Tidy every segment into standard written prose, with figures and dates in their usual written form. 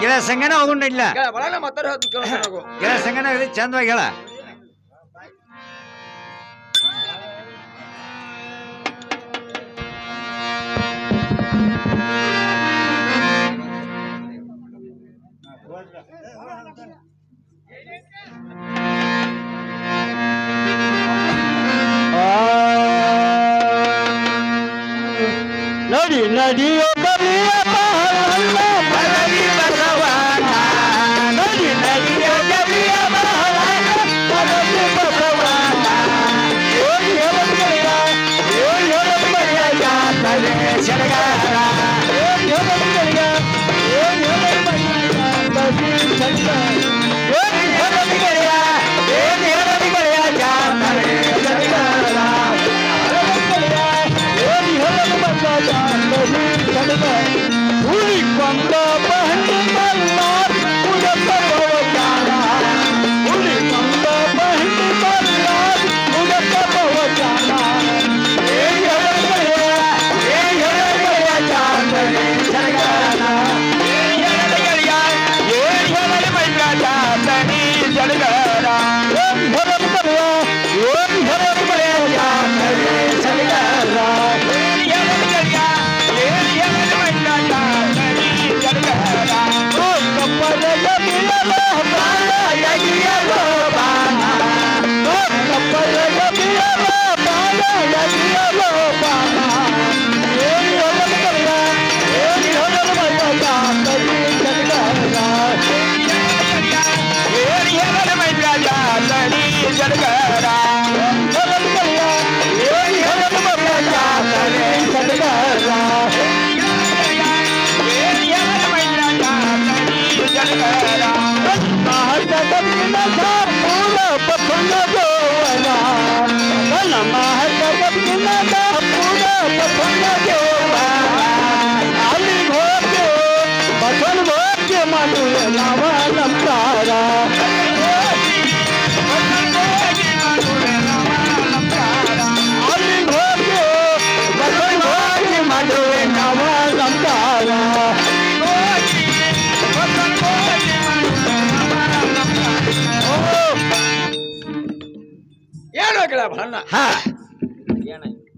ಗೆಳ ಸಂಗನ ಹೋಗುಂಡಿಲ್ಲ ಗೆಳ ಸಂಗನ ಚಂದವಾಗಿ ಹೇಳ ನಡಿ ನಡಿಯೋ ಕಲಿಯ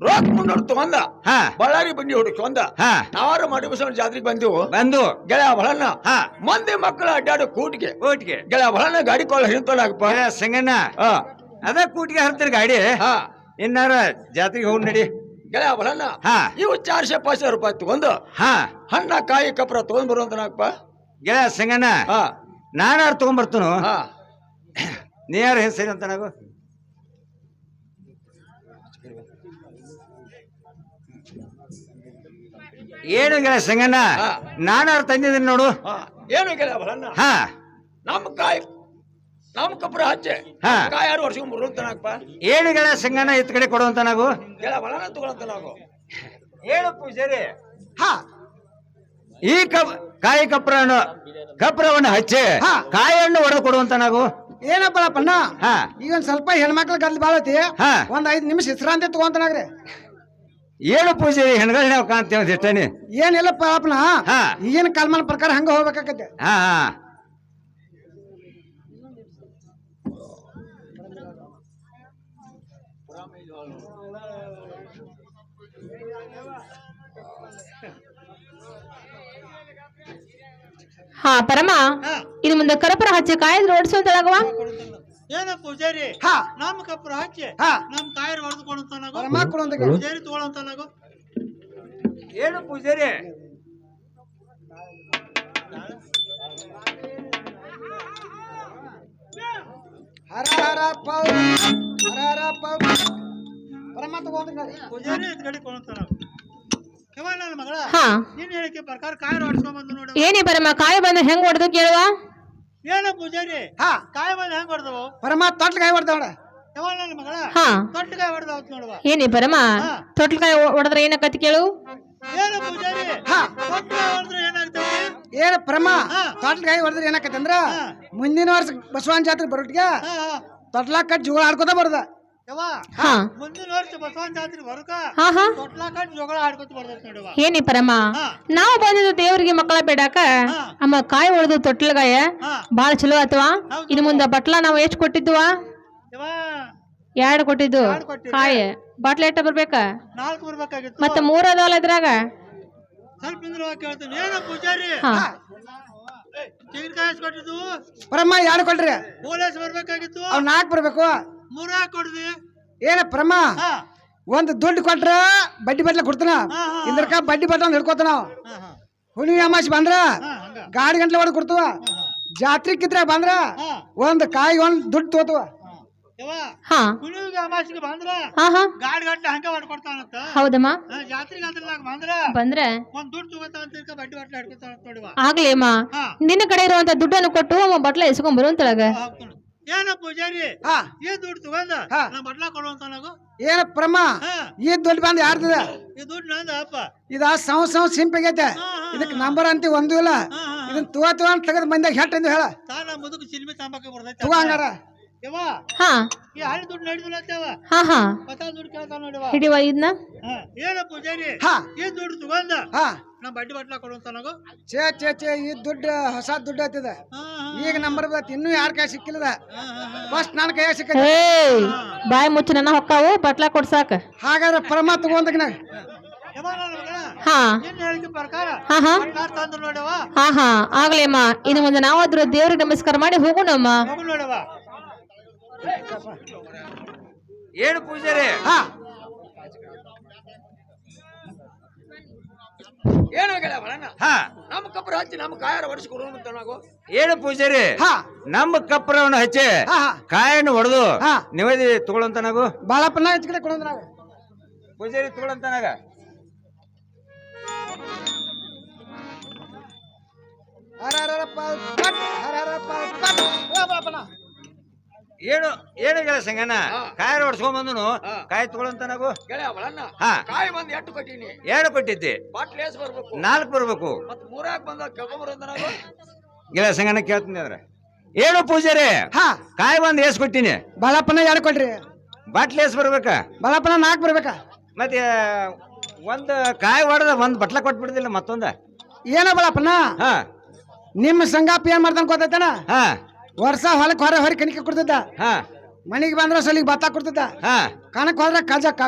ರೋಕ್ ಮುನ್ನೂರು ತಗೊಂಡ ಬಳ್ಳಾರಿ ಬಂಡಿ ಹುಡುಕೊಂಡ ನಾವಾರು ಮಡಿಬಸವನ ಜಾತ್ರೆಗೆ ಬಂದು ಗೆಳೆಯ ಬಹಳನ್ನ ಮಂದಿ ಮಕ್ಕಳ ಅಡ್ಡಾಡೋ ಕೂಟಿಗೆ ಗೆಳೆಯ ಬಹಳನ್ನ ಗಾಡಿ ಕೊಳ್ಳ ಹಿಂತಲಾಗಪ್ಪ ಸಂಗಣ್ಣ ಅದ ಕೂಟಿಗೆ ಹರ್ತೀರಿ ಗಾಡಿ ಇನ್ನಾರ ಜಾತ್ರೆಗೆ ಹೋಗಿ ನಡಿ ಗೆಳೆಯ ಬಹಳನ್ನ ಇವು 400-500 ರೂಪಾಯಿ ತಗೊಂಡು ಹಣ್ಣ ಕಾಯಿ ಕಪ್ರ ತಗೊಂಡ್ ಬರುವಂತನಾಗಪ್ಪ ಗೆಳೆಯ ಸಂಗಣ್ಣ ನಾನಾರು ತಗೊಂಡ್ಬರ್ತನು ನೀ ಯಾರು ಹೆಸರಿ ಅಂತ ನಾವು ಏನು ಗೆಳೆಯ ಸಂಗಣ್ಣ ನಾನಾರು ತಂದಿದ್ದೀನಿ ನೋಡು ಏನು ಗೆಳೆಯ ಬಹಳನ್ನ ನಮ್ ಕಪ್ರ ಹಚ್ಚೆ ಕಾಯಿ 6 ವರ್ಷ ಬರುವಂತನಾಗಪ್ಪ ಏನು ಗೆಳೆಯ ಸಂಗಣ್ಣ ಇತ್ ಕಡೆ ಕೊಡುವಂತ ನಾವು ಗೆಳೆಯ ಬಹಳನ್ನ ತಗೊಳಂತ ನಾವು ಹೇಳು ಪೂಜಾರಿ ಈ ಕಾಯಿ ಕಪ್ರವನ್ನು ಹಚ್ಚಿ ಕಾಯನ್ನು ಒಡೆದು ಕೊಡುವಂತ ನಾವು ಏನಪ್ಪಣ್ಣ ಈಗ ಒಂದ್ ಸ್ವಲ್ಪ ಹೆಣ್ಮಕ್ಳ ಗದ್ಲು ಬಾಳತಿ ಒಂದ್ 5 ನಿಮಿಷ ವಿಶ್ರಾಂತಿ ತಗೊಂತನಾಗ್ರಿ ಏನು ಪೂಜೆ ಹೆಣ್ಗಳು ನಾವು ಕಾಣ್ತೇವೆ ಇಷ್ಟನೇ ಏನಿಲ್ಲಪ್ಪ ಅಪ್ಪನ ಈಗಿನ ಕಾಲಮಾನ ಪ್ರಕಾರ ಹಂಗ ಹೋಗ್ಬೇಕಾಗತ್ತೆ ಪರಮ ಇದು ಮುಂದೆ ಕರಪುರ ಹಚ್ಚಿ ಕಾಯ್ದು ಓಡಿಸೋದಳಗವ ಏನ ಪೂಜಾರಿ ನಮ್ ಕಪ್ರ ಹಚ್ಚಿ ನಮ್ ಕಾಯರ್ ಹೊಡೆದುಕೊಂಡು ಪೂಜಾರಿ ತಗೊಳಂತನಾಗೋ ಏನು ಪೂಜಾರಿ ಪೂಜಾರಿ ಗಡಿ ಕೊಡಂತನಾಗೋ ಮಗಳ ನೀನ್ ಹೇಳಿಕೆ ಪ್ರಕಾರ ಕಾಯರ್ ಹೊಡ್ಸ್ಕೊಂಡ್ ಬಂದು ನೋಡಿ ಏನೇ ಪರಮ ಕಾಯಿ ಬಂದು ಹೆಂಗ್ ಹೊಡೆದು ಕೇಳುವ ಏನ ಪೂಜಾರಿ ಕಾಯಿ ಬಂದು ಹೆಂಗ್ ಹೊಡೆದವು ಪರಮ ತೊಟ್ಲ ಕಾಯಿ ಹೊಡೆದವಳ ಮಗಳ ತೊಟ್ಲಕಾಯಿ ಹೊಡೆದವತ್ ನೋಡುವ ಏನೇ ಪರಮ ತೊಟ್ಲಕಾಯಿ ಹೊಡೆದ್ರೆ ಏನಕ್ಕತಿ ಕೇಳು ಏನು ಪೂಜಾರಿ ಹೊಡೆದ್ರೆ ಏನಾಗ್ತದೆ ಏನ ಪರಮ ತೊಟ್ಲಕಾಯಿ ಹೊಡೆದ್ರೆ ಏನಾಕತ್ತಂದ್ರ ಮುಂದಿನ ವರ್ಷ ಬಸವನ ಜಾತ್ರೆ ಬರೋಟಿಗೆ ತೊಟ್ಲ ಕಟ್ ಜೋಳ ಆಡ್ಕೋತ ಬರದ ಯವ್ವ ಹಾ ಮುಂದಿನ ವರ್ಷ ಬಸವನ ಜಾತ್ರೆ ಬರುಕ ಹಾ ಹಾ ತೊಟ್ಲ ಕಟ್ಟಿ ಜಗಳ ಆಡ್ಕೊತ ಬರ್ತೈತಿ ನೋಡವ್ವ. ಏನಿ ಪರಮ ಹಾ. ನಾವು ಬಂದಿದ್ದು ದೇವ್ರಿಗೆ ಮಕ್ಕಳ ಬೇಡಾಕ ಹಾ. ಅಮ್ಮ ಕಾಯಿ ಹೊಡೆದು ತೊಟ್ಲಗಾಯ ಹಾ. ಬಾಳ ಚಲೋ ಆತವಾ. ಹೌದು. ಇನ್ನು ಮುಂದ ಬಟ್ಲ ನಾವು ಎಷ್ಟು ಕೊಟ್ಟಿದ್ವ? ಯವ್ವ 2 ಕೊಟ್ಟಿದ್ದು. ಎರಡ್ ಕೊಟ್ಟಿದ್ದೆ. ಕಾಯಿ ಬಾಟ್ಲ ಎಷ್ಟ ಬರ್ಬೇಕ? 4 ಬರ್ಬೇಕಾಗಿತ್ತು. ಮತ್ತ 3 ಅದಾವಲ್ಲ ಇದ್ರಾಗ. ಸ್ವಲ್ಪ ನಿಂದ್ರವ್ವ ಕೇಳ್ತೀನಿ. ಏನ ಪೂಜಾರಿ ಹಾ ತೆಂಗಿನಕಾಯಿ ಎಷ್ಟ್ ಕೊಟ್ಟಿದ್ದು? ಪ್ರಮ 2 ಕೊಡ್ರಿ. ಪೊಲೀಸ್ ಬರ್ಬೇಕಾಗಿತ್ತು. ಅವ್ 4 ಬರ್ಬೇಕು. 3 ಕೊಡ್ದಿ. ಏನ ಪ್ರಮ ಹಾ ಒಂದ್ ದುಡ್ಡು ಕೊಟ್ರ ಬಡ್ಡಿ ಬಟ್ಲ ಕೊಡ್ತಾನ. ಹಾ, ಹಾ. ಇದ್ರಕ ಬಡ್ಡಿ ಬಟ್ಲ ಹಿಡ್ಕೋತಾನ. ಹಾ ಹಾ ಹುಣ್ಣಿಮೆ ಅಮಾಸಿ ಬಂದ್ರ ಹಾ ಹಂಗ ಗಾಡಿ ಗಂಟ್ಲೆ ಹೊಡೆದ್ ಕೊಡ್ತವ. ಜಾತ್ರೆ ಕಿತ್ರ ಬಂದ್ರ ಹಾ ಒಂದ್ ಕಾಯಿ ಒಂದ್ ದುಡ್ಡು ತೋತವ. ಯವ್ವ ಹಾ ಹುಣ್ಣಿಮೆಗೆ ಅಮಾಸಿಗೆ ಬಂದ್ರ ಹಾ ಹಾ ಗಾಡಿ ಗಂಟೆ ಹಂಗ ಮಾಡ್ಕೊಡ್ತಾನಂತ. ಹೌದಮ್ಮ. ಜಾತ್ರೆಗೆ ಅದ್ರದಾಗ ಬಂದ್ರ ಬಂದ್ರೆ ಒಂದ್ ದುಡ್ಡು ತಗೋತಾನಂತ ಬಡ್ಡಿ ಬಟ್ಲ ಹಿಡ್ಕೊತಾನಂತ ನೋಡಿವ. ಆಗ್ಲಿ ಅಮ್ಮ. ಹಾ ನಿನ್ನ ಕಡೆ ಇರುವಂತ ದುಡ್ಡನ್ನು ಕೊಟ್ಟು ಅವ ಬಟ್ಲ ಇಸ್ಕೊಂಡ್ ಬರುವಂತಳಗ. ಹೋಗ್ತಾನ. ಏನ ಪೂಜಾರಿ ಹಾ ಈ ದುಡ್ಡು ತಗೊಂಡ ಹಾ. ನಾ ಬಟ್ಲ ಕೊಡುವಂತ ನಾವು. ಏನ ಪ್ರಮ ಹಾ ಈ ದುಡ್ಡು ಬಂದ್ ಯಾರ್ದದ? ಈ ದುಡ್ಡು ನಂದ ಅಪ್ಪ. ಇದ ಸೌ ಸಿಂಪಿಗೈತೆ. ಹಾ, ಹಾ, ಇದಕ್ ನಂಬರ್ ಅಂತ ಒಂದು ಇಲ್ಲ. ಹಾ ಹಾ ಇದನ್ ತಗೋ ಅಂತ ತೆಗೆದ್ ಮಂದ್ಯಾಗ ಹೆಟ್ ಎಂದು ಹೇಳ. ತಾನ ಮುದುಕು ಸಿಲ್ಮಿ ತಾಂಬಕ್ಕೆ ಬರ್ತೈತಿ. ತಗೋ ಹಂಗಾರ. ಯವ್ವ ಹಾ ಈ ಹಳಿ ದುಡ್ಡು ನಡೆದಿಲ್ಲ ಅಂತೇವ. ಹಾ ಹಾ ಹೊಸ ದುಡ್ಡು ಕೇಳ್ತಾನ ನೋಡಿವ. ಹಿಡಿವ ಇದನ್ನ. ಹಾ ಏನ ಪೂಜಾರಿ ಹಾ ಈ ದುಡ್ಡು ತಗೊಂಡ ಹಾ ನಾ ಬಡ್ಡಿ ಬಟ್ಲ ಕೊಡುವಂತ ನಾವು. ಚೇ ಈ ದುಡ್ಡು ಹೊಸ ದುಡ್ಡು ಆಯ್ತದ. ಹಾ ಈಗ ನಂಬರ್ ಬರ್ತೈತಿ. ಇನ್ನೂ ಯಾರ ಕೈ ಸಿಕ್ಕಿಲ್ಲದ. ಹಾ ಹಾ ಹಾ ಫಸ್ಟ್ ನನ್ನ ಕೈ ಸಿಕ್ಕ. ಏಯ್ ಬಾಯಿ ಮುಚ್ಚಿ ನನ್ನ ಹೊಕ್ಕಾವು ಬಟ್ಲ ಕೊಡ್ಸಾಕ. ಹಾಗಾದ್ರೆ ಪ್ರಮ ತಗೊಂಡಾಗ ಯವ್ವ ನನ್ನ ಮಗನ ಹಾ ನಿನ್ನ ಹೇಳಿಕೆ ಪ್ರಕಾರ ಹಾ ಹಾ ಬಟ್ಲ ತಂದ್ರು ನೋಡವ. ಹಾ ಹಾ ಆಗ್ಲಿ ಅಮ್ಮ. ಇನ್ನು ಮುಂದೆ ನಾವಾದ್ರೂ ದೇವ್ರಿಗೆ ನಮಸ್ಕಾರ ಮಾಡಿ ಹೋಗೋಣಮ್ಮ. ಮಗು ನೋಡವ. ಏನು ಪೂಜಾರಿ? ಹಾ ಏನು ಗೆಳೆಯ ಬಲಣ್ಣ ಹಾ ನಮ್ಮ ಕಬ್ಬರ ಹಚ್ಚಿ ನಮ್ಮ ಕಾಯಾರ ಹೊಡಿಸಿ ಕೊಡುವಂತ ನಾವು. ಏನು ಪೂಜಾರಿ? ಹಾ ನಮ್ಮ ಕಪ್ಪರವನ್ನ ಹಚ್ಚಿ ಹಾ ಹಾ ಕಾಯನ್ನು ಹೊಡೆದು ಹಾ. ನಿವೇದಿ ತಗೊಳ್ಳಂತ ನಾವು. ಬಾಳಪ್ಪನ ಹೆಚ್ಚ ಕಡೆ ಕೊಡೋದ್ರ ನಾವು. ಪೂಜಾರಿ ತಗೊಳ್ಳಂತ ನಾಗ. ಏನು ಏನು ಗೆಳ ಸಂಗಣ್ಣ ಹಾ. ಕಾಯಿ ಹೊಡ್ಸ್ಕೊಂಡ್ ಬಂದನು. ಹಾ. ಕಾಯಿ ತಗೊಳ್ಳಂತ ನಾವು. ಗೆಳೆಯ ಬಲಣ್ಣ ಹಾ ಕಾಯಿ ಬಂದ್ ಎಟ್ಟು ಕೊಟ್ಟಿನಿ. 2 ಕೊಟ್ಟಿದ್ದೆ. ಬಾಟ್ಲ್ ಏಸ್ ಬರ್ಬೇಕು. 4 ಬರ್ಬೇಕು. ಮತ್ 3 ಬಂದ ಕೇಳ್ಕೊಂಬರಂತ ನಾವು. ಗೆಳ ಸಂಗಣ್ಣ ಕೇಳ್ತೀನಿ ಅದ್ರ. ಏನು ಪೂಜಾರಿ? ಹಾ ಕಾಯಿ ಬಂದ್ ಏಸ್ ಕೊಟ್ಟಿನಿ. ಬಾಳಪ್ಪನ 2 ಕೊಡ್ರಿ. ಬಾಟ್ಲಿ ಏಸ್ ಬರ್ಬೇಕ. ಬಾಳಪ್ಪನ 4 ಬರ್ಬೇಕ. ಮತ್ತೆ ಒಂದ್ ಕಾಯಿ ಹೊಡೆದ ಒಂದ್ ಬಟ್ಲ ಕೊಟ್ಬಿಡ್ದಿಲ್ಲ ಮತ್ತೊಂದ. ಏನ ಬಾಳಪ್ಪನ ಹಾ ನಿಮ್ಮ ಸಂಗಾಪ ಏನ್ ಮಾಡ್ತಾನ ಗೊತ್ತೈತನ? ಹಾ ವರ್ಷ ಹೊಲಕ್ ಹೊರ ಕಣಿಕೆ ಕೊಡ್ತಿದ್ದ. ಹಾ ಮನಿಗೆ ಬಂದ್ರ ಸಲಿಗೆ ಭತ್ತ ಕೊಡ್ತಿದ್ದ. ಹಾ ಕಣಕ್ ಹೋದ್ರ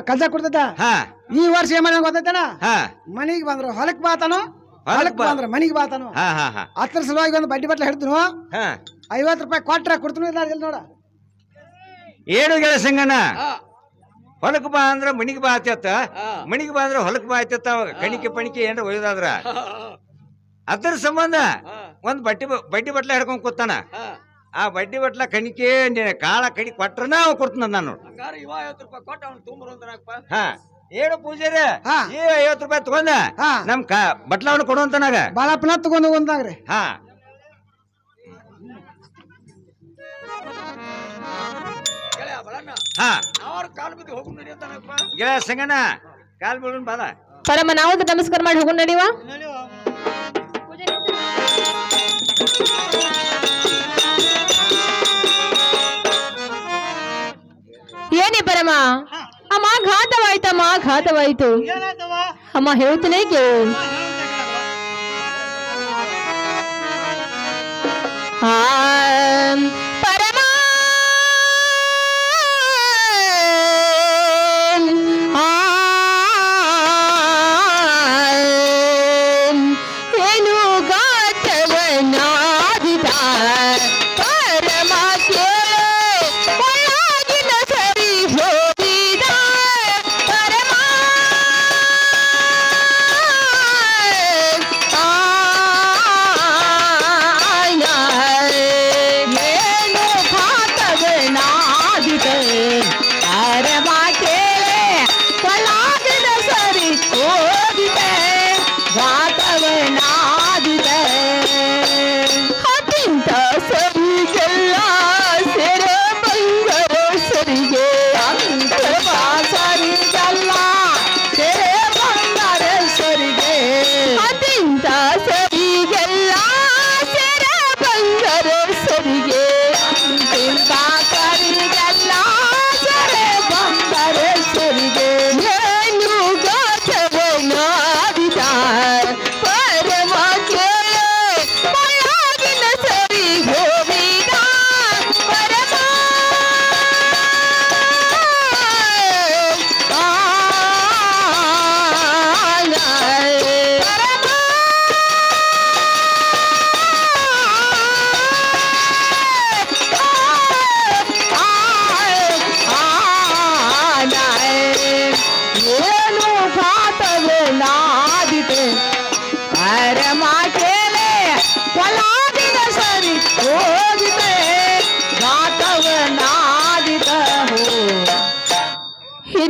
ಕಜ ಕೊಡ್ತಿದ್ದ. ಹಾ ಈ ವರ್ಷ ಏನ್ ಮಾಡ್ಯಾನ ಗೊತ್ತೈತನ? ಹಾ ಮನಿಗೆ ಬಂದ್ರು ಹೊಲಕ್ ಬಾತಾನು, ಹೊಲಕ್ ಹೊಲಕ್ ಬಾ- ಬಂದ್ರ ಮನಿಗೆ ಬಾತಾನು. ಹಾ ಹಾ ಹಾ ಅದ್ರ ಸಲುವಾಗಿ ಒಂದು ಬಡ್ಡಿ ಬಟ್ಲ ಹಿಡಿದ್ರು. ಹಾ 50 ರೂಪಾಯಿ ಕೊಟ್ರ ಕೊಡ್ತೀನಿ ಇಲ್ಲ ನೋಡ. ಏನು ಗೆಳ ಸಂಗಣ್ಣ? ಹಾ ಹೊಲಕ್ ಬಾ ಅಂದ್ರ ಮನಿಗೆ ಬಾ ಆತ್ಯತ್ತ. ಹಾ. ಮನಿಗೆ ಬಾ ಅಂದ್ರ ಹೊಲಕ್ ಬಾ ಆತ್ಯತ್ತ. ಕಣಿಕೆ ಪಣಿಕೆ ಏನ್ರ ಒಯ್ದಾದ್ರ ಅದ್ರ ಸಂಬಂಧ ಹಾ ಒಂದ್ ಬಡ್ಡಿ ಬಟ್ಲ ಹಿಡ್ಕೊಂಡ್ ಕೂತಾನ. ಹಾ ಆ ಬಡ್ಡಿ ಬಟ್ಲ ಕಣಿಕೆ ಕಾಳ ಕಣಿ ಕೊಟ್ರನ ಅವ್ ಕೊಡ್ತಾನ ನಾನು. ಹಂಗಾರ 50 ರೂಪಾಯಿ ಕೊಟ್ಟ ಅವ್ನು ತುಂಬರಂತನಪ್ಪ. ಹಾ ಏನು ಪೂಜಾರಿ? ಹಾ. ಈ 50 ರೂಪಾಯಿ ತಗೊಂಡ ಹಾ. ನಮ್ ಬಟ್ಲವನ್ನ ಕೊಡುವಂತನಾಗ. ಬಾಳಪ್ಪನ ತಗೊಂಡು ಒಂದಾಗ್ರಿ. ಹಾ ಗೆಳೆಯ ಬಲಣ್ಣ ಹಾ ಅವ್ರ ಕಾಲ ಬಿದ್ದು ಹೋಗಿ ನಡೆಯಂತನಪ್ಪ. ಗೆಳ ಸಂಗಣ್ಣ ಕಾಲ್ ಬೀಳೋಣ ಬಾಲ. ಪರಮ ನಾವಾದ್ರೂ ನಮಸ್ಕಾರ ಮಾಡಿ ಹೋಗೋಣ ನಡಿವ. ನಡೆಯುವ. ಏನಿ ಪರಮ? ಅಮ್ಮ ಘಾತವಾಯ್ತಮ್ಮ ಘಾತವಾಯ್ತು. ಏನಾಯ್ತವ? ಅಮ್ಮ ಹೇಳ್ತೀನಿ ಕೇಳು. ಹಾ, ಹೇಳ್ತಾ ಕೇಳವ್ವ. ಆ ಪರಮ ಆ ಏನು ಗಾತವನಾದಿದ ಪರಮ ಕೇಳು ಒಳಗಿನ ಸರಿ ಹೋಗಿದ ಪರಮ ಆ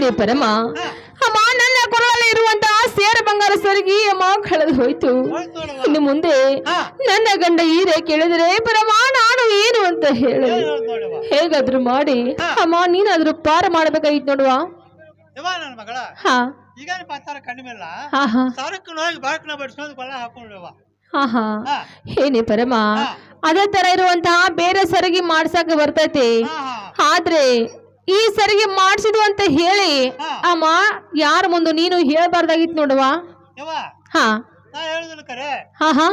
ಏನೇ ಪರಮ ಅಮ್ಮ ನನ್ನ ಕೊರಳಲ್ಲಿ ಇರುವಂತಹ ಸೇರ ಬಂಗಾರ ಸರಿಗೆ ಅಮ್ಮ ಕಳೆದು ಹೋಯ್ತು. ಇನ್ನು ಮುಂದೆ ನನ್ನ ಗಂಡ ಈರೆ ಕೇಳಿದರೆ ಪರಮ ನಾನು ಏನು ಅಂತ ಹೇಳಿ ಹೇಗಾದ್ರೂ ಮಾಡಿ ಅಮ್ಮ ನೀನಾದ್ರೂ ಪಾರ ಮಾಡ್ಬೇಕಾಗಿತ್ತು ನೋಡುವ. ನನ್ನ ಮಗಳ ಹಾ ಈಗ ಪತ್ತಾರ ಕಡಿಮೆಲ್ಲ ಹಾ ಹಾ ಸರಕು ಹೋಗಿ ಬಾಕ್ನ ಬಡಿಸ್ಕೊಂಡು ಕೊಳ್ಳ ಹಾಕೊಂಡ್ರವ. ಹಾ ಹಾ ಏನೇ ಪರಮ ಅದೇ ತರ ಇರುವಂತಹ ಬೇರೆ ಸರಿಗೆ ಮಾಡ್ಸಕ್ ಬರ್ತೈತಿ. ಆದ್ರೆ ಈ ಸರಿಗೆ ಮಾಡ್ಸಿದ್ವು ಅಂತ ಹೇಳಿ ಅಮ್ಮ ಯಾರ ಮುಂದೆ ನೀನು ಹೇಳ್ಬಾರ್ದಾಗಿತ್ತು ನೋಡುವ. ಹಾ ನಾ ಹೇಳುದಿಲ್ಲ ಕರೆ. ಹಾ ಹಾ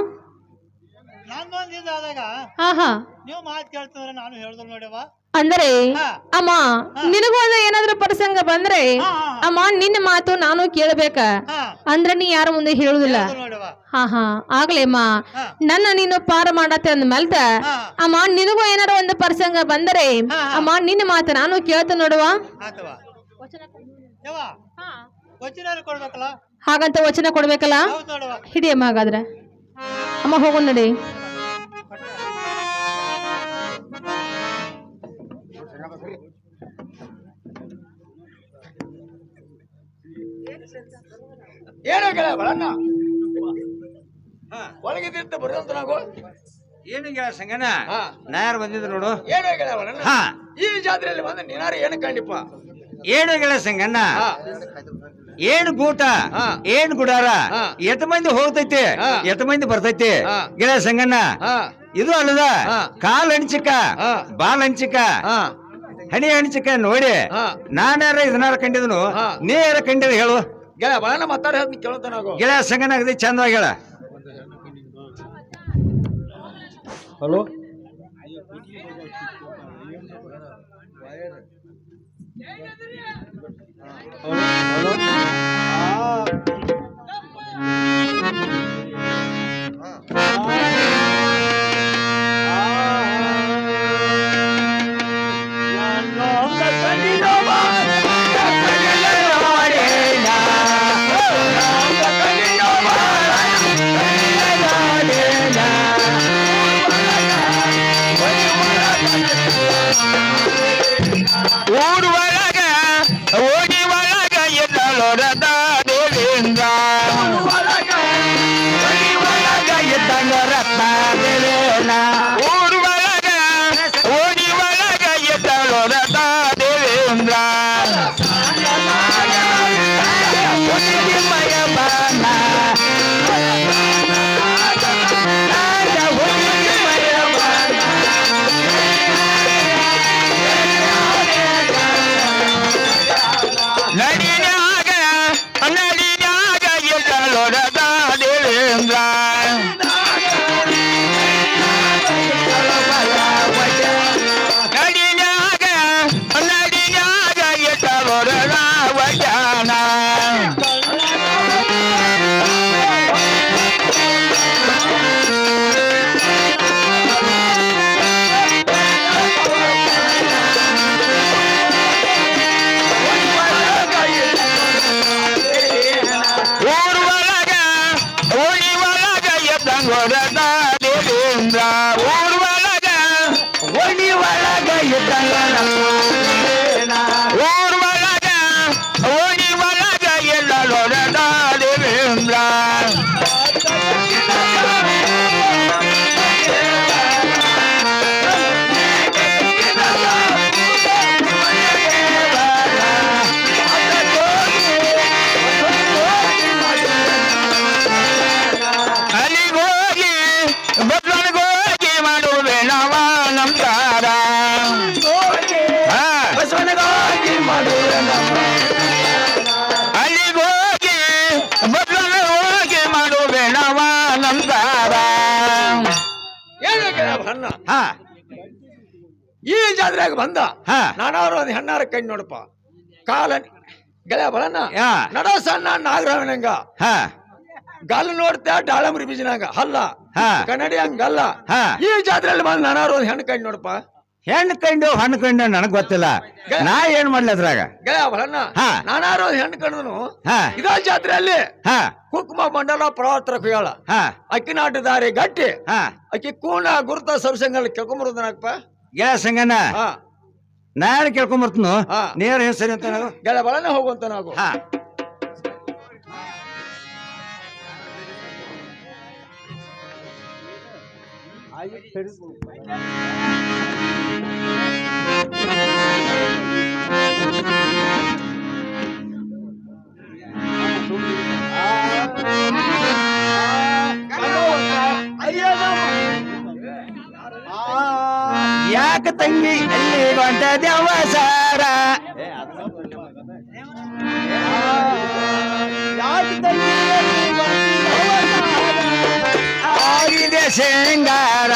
ನಂದೊಂದಿದ ಆದಾಗ ಹಾ ಹಾ ನೀವು ಮಾತು ಕೇಳ್ತಿದ್ರೆ ನಾನು ಹೇಳುದಿಲ್ಲ ನೋಡವ. ಅಂದ್ರೆ ಅಮ್ಮ ನಿನಗೂ ಅದ ಏನಾದ್ರೂ ಪ್ರಸಂಗ ಬಂದ್ರೆ ಅಮ್ಮ ನಿನ್ನ ಮಾತು ನಾನು ಕೇಳಬೇಕ ಅಂದ್ರೆ ನೀ ಯಾರ ಮುಂದೆ ಹೇಳುದಿಲ್ಲ. ಹಾ ಹಾ ಆಗ್ಲೇ ಅಮ್ಮ ನನ್ನ ನೀನು ಪಾರ ಮಾಡತ್ತೆ ಅಂದ ಮಲ್ತ ಅಮ್ಮ ನಿನಗೂ ಏನಾರ ಒಂದು ಪ್ರಸಂಗ ಬಂದರೆ ಅಮ್ಮ ನಿನ್ನ ಮಾತು ನಾನು ಕೇಳ್ತ ನೋಡುವ. ಹಾಗಂತ ವಚನ ಕೊಡ್ಬೇಕಲ್ಲ. ಹಿಡಿಯಮ್ಮ ಹಾಗಾದ್ರೆ ಅಮ್ಮ ಹೋಗೋಣ ನಡಿ. ಏನೋ ಗೆಳೆಯ ಬರಣ್ಣ ಒಳಗಿದ್ದ ಬರೋಂತ ನಾವು ಏನು ಗೆಳೆಯ ಸಂಗನ ನಾ ಯಾರು ಬಂದಿದ್ರು ನೋಡು. ಏನೋ ಗೆಳೆಯ ಬರಣ್ಣ ಈ ಜಾತ್ರೆಯಲ್ಲಿ ಬಂದ ನೀನಾರು ಏನು ಕಂಡಿಪ್ಪ. ಏನು ಗೆಳೆಯ ಸಂಗಣ್ಣ ಏನ್ ಗೂಟ ಏನ್ ಗುಡಾರ ಎತ್ತ ಮಂದಿ ಹೋಗ್ತೈತಿ ಎತ್ತ ಮಂದಿ ಬರ್ತೈತಿ ಗೆಳೆಯ ಸಂಗಣ್ಣ. ಇದು ಅಲ್ಲದ ಕಾಲ್ ಹಂಚಿಕ ಬಾಲ್ ಹಂಚಿಕ ಹಣಿ ಹಂಚಿಕ ನೋಡಿ ನಾನ್ಯಾರ ಇದನ್ನಾರ ಕಂಡಿದನು ನೀ ಯಾರ ಕಂಡಿದ ಹೇಳು ಗೆಳೆಯ ಬರಣ್ಣ ಮಾತಾಡ ಕೇಳುತ್ತ ನಾವು ಗೆಳೆಯ ಸಂಗಣ್ಣ ಅಗದಿ ಚಂದವಾಗಿ ಹೇಳ. ಹಲೋ ಊರು ಒಳಗ ಓಡಿ ಒಳಗ ಎದ್ದಳೋರದ ದೇವೇಂದ್ರ ಇದ್ದಂಗ ರತ್ನ ದೇವೇನ ಊರು ಒಳಗ ಓಡಿ ಒಳಗ ಎದ್ದಳೋರದ ದೇವೇಂದ್ರ ಮಯ ಬಾನ ನಡಿನಾಗ ನಡಿನಾಗ ಎದ್ದಳೋರದ ದೇವೇಂದ್ರ ನಡಿನಾಗ ನಡಿನಾಗ ಎದ್ದಳೋರದ ವಚನ ಊರು ಒಳಗ ಓಡಿ ಒಳಗ ಎದ್ದಂಗೊರದ ದೇವೇಂದ್ರ ಊರು ಒಳಗ ಓಡಿ ಒಳಗ ಎದ್ದಂಗ ಊರು ಒಳಗ ಓಡಿ ಒಳಗ ಎದ್ದಳೋರದ ದೇವೇಂದ್ರ ಅಲ್ಲಿಗೋಗಿ ಬಸವನಿಗೋಗಿ ಮಾಡುವೆ ನಾವ ನಮ್ದಾರ ಬಸವನಿಗೋಗಿ ಮಾಡುವೆ ಅಲ್ಲಿಗೋಗಿ ಬಸವನಿಗೋಗಿ ಮಾಡುವೆ ನಾವ ನಮ್ದಾರ. ಏನು ಗೆಳೆಯ ಬರಣ್ಣ ಹಾ ಈ ಜಾತ್ರೆಯಾಗ ಬಂದ ನಾನಾರು ಒಂದು ಹೆಣ್ಣಾರ ಕೈ ನೋಡಪ್ಪ ಕಾಲ ಗೆಳೆಯ ಬರಣ್ಣ ನಡ ಸಣ್ಣ ನಾಗರಾವಣಂಗ ಗಲ್ ನೋಡ್ತಾ ದಾಳಂಬ್ರಿ ಬೀಜನಾಗ ಹಲ್ಲ ಕನ್ನಡಿ ಹಂಗಲ್ಲ. ಈ ಜಾತ್ರೆಯಲ್ಲಿ ಬಂದು ನಾನಾರು ಒಂದು ಹೆಣ್ಣು ಕೈ ನೋಡಪ್ಪ. ಹೆಣ್ಣು ಕಂಡು ಹಣ್ಣು ಕಂಡು ನನಗ್ ಗೊತ್ತಿಲ್ಲ ನಾ ಏನ್ ಮಾಡ್ಲಿ ಅದ್ರಾಗ ಗೆಳೆಯ ಬರಣ್ಣ ನಾನಾರು ಒಂದು ಹೆಣ್ಣು ಕಂಡನು ಇದ ಜಾತ್ರೆಯಲ್ಲಿ ಕುಕ್ಮ ಮಂಡಲ ಪ್ರವರ್ತರ ಕುಯ್ಯಾಳ ಅಕ್ಕಿ ನಾಟ ದಾರಿ ಗಟ್ಟಿ ಅಕ್ಕಿ ಕೂಣ ಗುರುತ ಸರ್ಸಂಗಲ್ಲಿ ಕೇಳ್ಕೊಂಬರುದನಪ್ಪ. ಗೆಳೆಯ ಸಂಗಣ್ಣ ನಾನು ಕೇಳ್ಕೊಂಡ್ ಬರ್ತೀನಿ ಹಾ. ನೇರ ಏನ್ ಸರಿ ಅಂತ ನಾವು ಗೆಳೆಯ ಬಳನ ಹೋಗುವಂತ ನಾವು ಹಾ ಯಾಕ ತಂಗಿ ಎಲ್ಲಿ ಹೊಂಟ ದೇವಸಾರ ಆಗಿದೆ ಶೃಂಗಾರ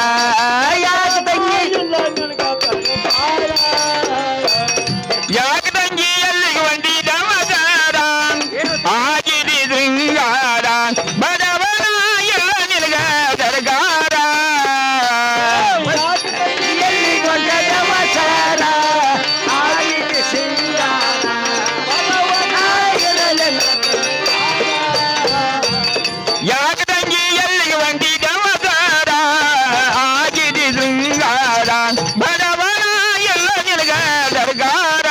ಯಾಕ ತಂಗಿ ಯಾಕ ತಂಗಿ ಎಲ್ಲಿಗೆ ಒಂಟಿ ದಮದಾರ ಆಗಿದೆ ಶೃಂಗಾರ ಬಡವರ ಎಲ್ಲ ನಿನಗ ದರ್ಗಾರ ಎಲ್ಲಿ ಹೊಂಟ ದೇವಸಾರ ಆಗಿದೆ ಶೃಂಗಾರ ಯಾಕ ತಂಗಿ ಎಲ್ಲಿಗೆ ಒಂಟಿ ದಮದಾರ ಆಗಿದೆ ಶೃಂಗಾರ ಬಡವರ ಎಲ್ಲ ನಿನಗ ದರ್ಗಾರ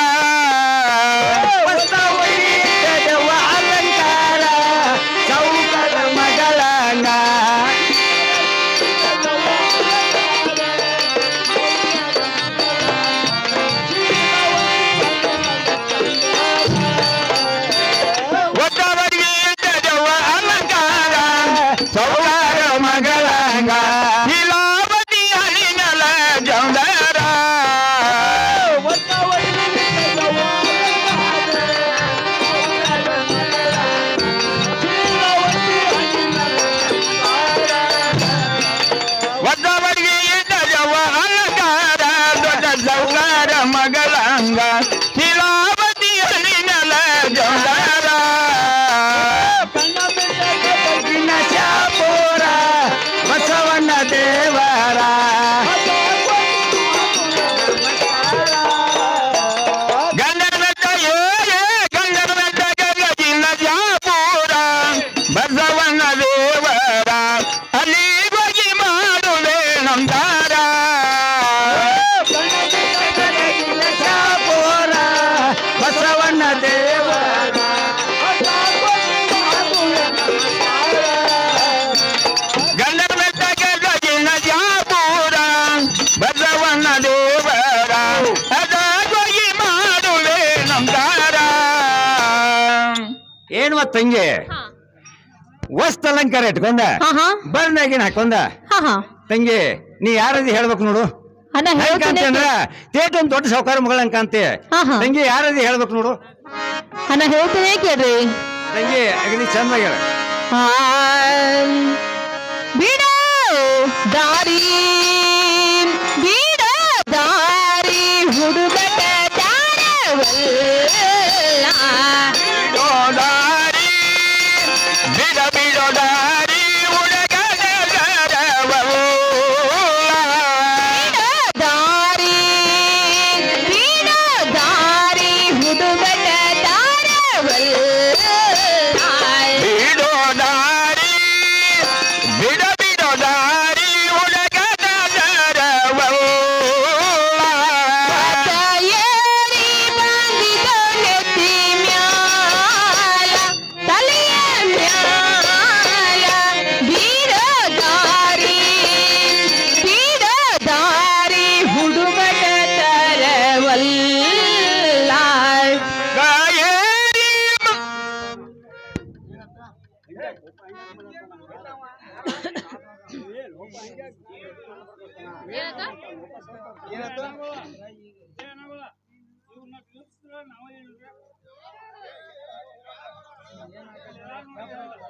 ದೇವ ಅಲಂಕಾರ ಚೌಕದ ಮಗಳಂಗ ಒದ್ದವರಿಗೆ ಇದ್ದದವ ಅಲಂಕಾರ ಸೌಕಾರ ಮಗಳಂಗ ಲೀಲಾವತಿ ಹಳಿನಲ ಜೌಂದರ ಒದ್ದವರಿಗೆ ಇದ್ದದವ ಅಲಂಕಾರ ದೊಡ್ಡ ಸೌಕಾರ ಮಗಳಂಗ ಲೀಲಾವತಿ ಹಳಿನಲ ಜೌಂದರ ಶಾಪುರ ಬಸವಣ್ಣ ದೇವರ ಗಂಡನದ ಯೋರೆ ಗಂಡನದ ಗಗಜಿನ ಜಾಪೂರ ಬಸವಣ್ಣ ದೇವರ ಅಲ್ಲಿ ಹೋಗಿ ಮಾಡುವೆ ನಮ್ದಾರ ಶಾಪುರ ಬಸವಣ್ಣ ದೇವರ ಗಂಡನದ ಗಗಜಿನ ಜಾಪೂರ ಬಸವಣ್ಣ ದೇವರ ಅದ ಹೋಗಿ ಮಾಡುವೆ ನಮ್ದಾರ ಏನು ತಂಗಿ ವಸ್ತು ಅಲಂಕಾರ ಇಟ್ಕೊಂಡ ಹಾ ಹಾ ಬರ್ನಾಗಿನ ಹಾಕೊಂಡ ಹಾ ಹಾ ತಂಗಿ ನೀ ಯಾರದಿ ಹೇಳ್ಬೇಕು ನೋಡು ಅಣ್ಣ ಹೆಂಗ್ ಹೇಳ್ತೀನಿ ಕಾಂತಿ ಅಂದ್ರ ತೇಟ್ ಒಂದ್ ದೊಡ್ಡ ಸಾವುಕಾರ ಮಗಳಂಗ್ ಕಾಂತಿ ಹಾ ಹಾ ತಂಗಿ ಯಾರದಿ ಹೇಳ್ಬೇಕು ನೋಡು ಅಣ್ಣ ಹೇಳ್ತೀನಿ ಕೇಳ್ರಿ ತಂಗಿ ಅಗದಿ ಚಂದ ಹೇಳ ಆ, ಬಿಡು ದಾರಿ ಬಿಡು ದಾರಿ ಹುಡುಗಟ ದಾರವಲ್ಲ ಬಿಡೋದಾರಿ ಬಿಡ ಬಿಡೋದಾರಿ ಹುಡುಗನ ಗರವಲ್ಲ. ದಾರಿ ಬಿಡು ದಾರಿ ಹುಡುಗಟ ದಾರವಲ್ಲ ಬಿಡೋದಾರಿ ಬಿಡ ಬಿಡೋದಾರಿ ಹುಡುಗನ ಗರವಲ್ಲ. ಏರಿ ಬಂದಿದ ನೆತ್ತಿ ಮ್ಯಾಲ ತಲೆಯ ಮ್ಯಾಲ ಬೀರ ದಾರಿ ಹುಡುಗಟ ತರವಲ್ಲ ಗಾಯೇರಿ